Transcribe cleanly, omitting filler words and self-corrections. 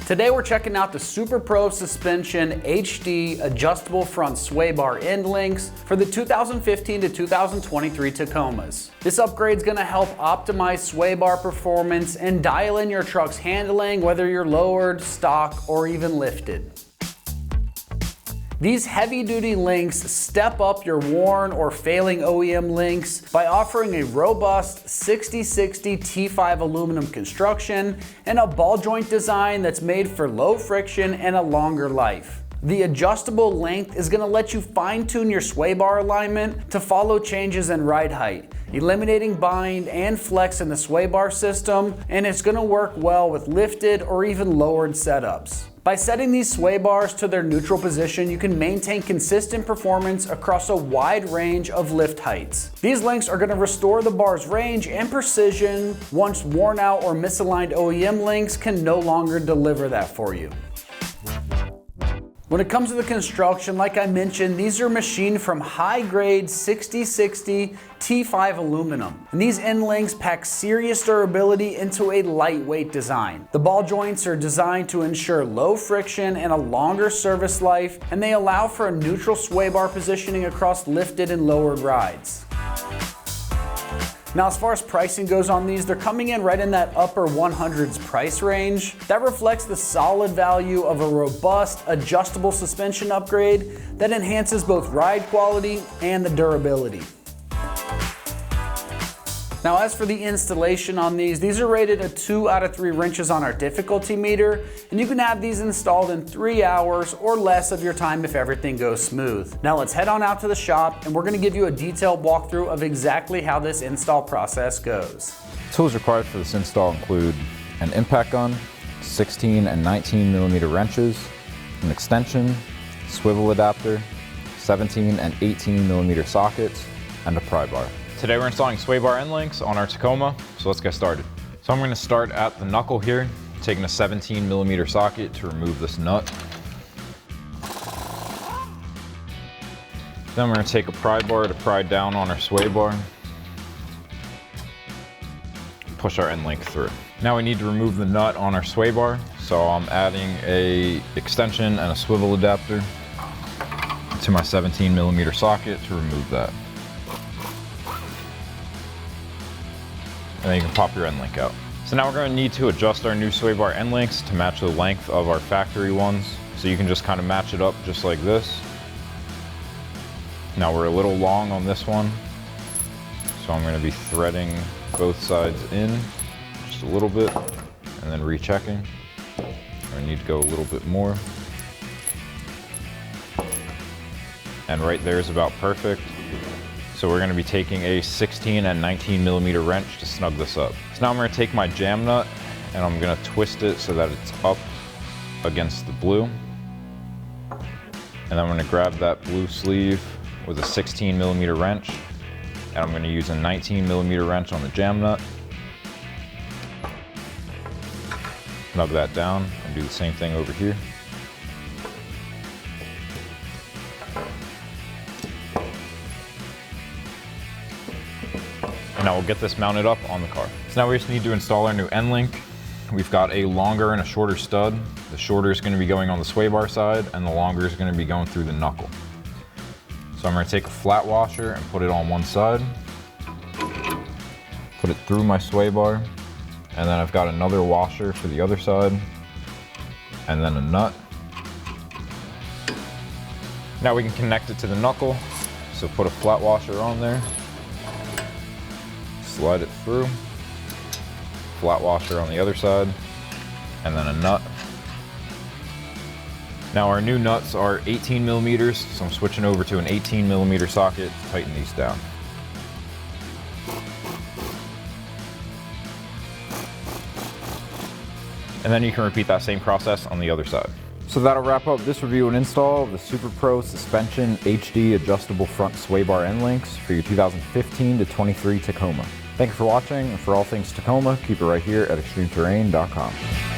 Today we're checking out the SuperPro Suspension HD adjustable front sway bar end links for the 2015 to 2023 Tacomas. This upgrade is going to help optimize sway bar performance and dial in your truck's handling whether you're lowered, stock, or even lifted. These heavy-duty links step up your worn or failing OEM links by offering a robust 60/60 T5 aluminum construction and a ball joint design that's made for low friction and a longer life. The adjustable length is going to let you fine-tune your sway bar alignment to follow changes in ride height, eliminating bind and flex in the sway bar system, and it's going to work well with lifted or even lowered setups. By setting these sway bars to their neutral position, you can maintain consistent performance across a wide range of lift heights. These links are going to restore the bar's range and precision once worn out or misaligned OEM links can no longer deliver that for you. When it comes to the construction, like I mentioned, these are machined from high-grade 60/60 T5 aluminum. And these end links pack serious durability into a lightweight design. The ball joints are designed to ensure low friction and a longer service life, and they allow for a neutral sway bar positioning across lifted and lowered rides. Now, as far as pricing goes on these, they're coming in right in that upper 100s price range. That reflects the solid value of a robust, adjustable suspension upgrade that enhances both ride quality and the durability. Now, as for the installation on these are rated a 2 out of 3 wrenches on our difficulty meter, and you can have these installed in 3 hours or less of your time if everything goes smooth. Now let's head on out to the shop, and we're going to give you a detailed walkthrough of exactly how this install process goes. Tools required for this install include an impact gun, 16 and 19 millimeter wrenches, an extension, swivel adapter, 17 and 18 millimeter sockets, and a pry bar. Today we're installing sway bar end links on our Tacoma, so let's get started. So I'm going to start at the knuckle here, taking a 17 millimeter socket to remove this nut. Then we're going to take a pry bar to pry down on our sway bar. Push our end link through. Now we need to remove the nut on our sway bar, so I'm adding an extension and a swivel adapter to my 17 millimeter socket to remove that. And then you can pop your end link out. So now we're going to need to adjust our new sway bar end links to match the length of our factory ones. So you can just kind of match it up just like this. Now we're a little long on this one, so I'm going to be threading both sides in just a little bit and then rechecking. I need to go a little bit more. And right there is about perfect. So we're going to be taking a 16 and 19 millimeter wrench to snug this up. So now I'm going to take my jam nut and I'm going to twist it so that it's up against the blue. And then I'm going to grab that blue sleeve with a 16 millimeter wrench, and I'm going to use a 19 millimeter wrench on the jam nut. Snug that down and do the same thing over here. Now we'll get this mounted up on the car. So now we just need to install our new end link. We've got a longer and a shorter stud. The shorter is going to be going on the sway bar side, and the longer is going to be going through the knuckle. So I'm going to take a flat washer and put it on one side, put it through my sway bar, and then I've got another washer for the other side, and then a nut. Now we can connect it to the knuckle. So put a flat washer on there. Slide it through, flat washer on the other side, and then a nut. Now our new nuts are 18 millimeters, so I'm switching over to an 18 millimeter socket to tighten these down. And then you can repeat that same process on the other side. So that'll wrap up this review and install of the SuperPro Suspension HD adjustable front sway bar end links for your 2015 to 23 Tacoma. Thank you for watching, and for all things Tacoma, keep it right here at ExtremeTerrain.com.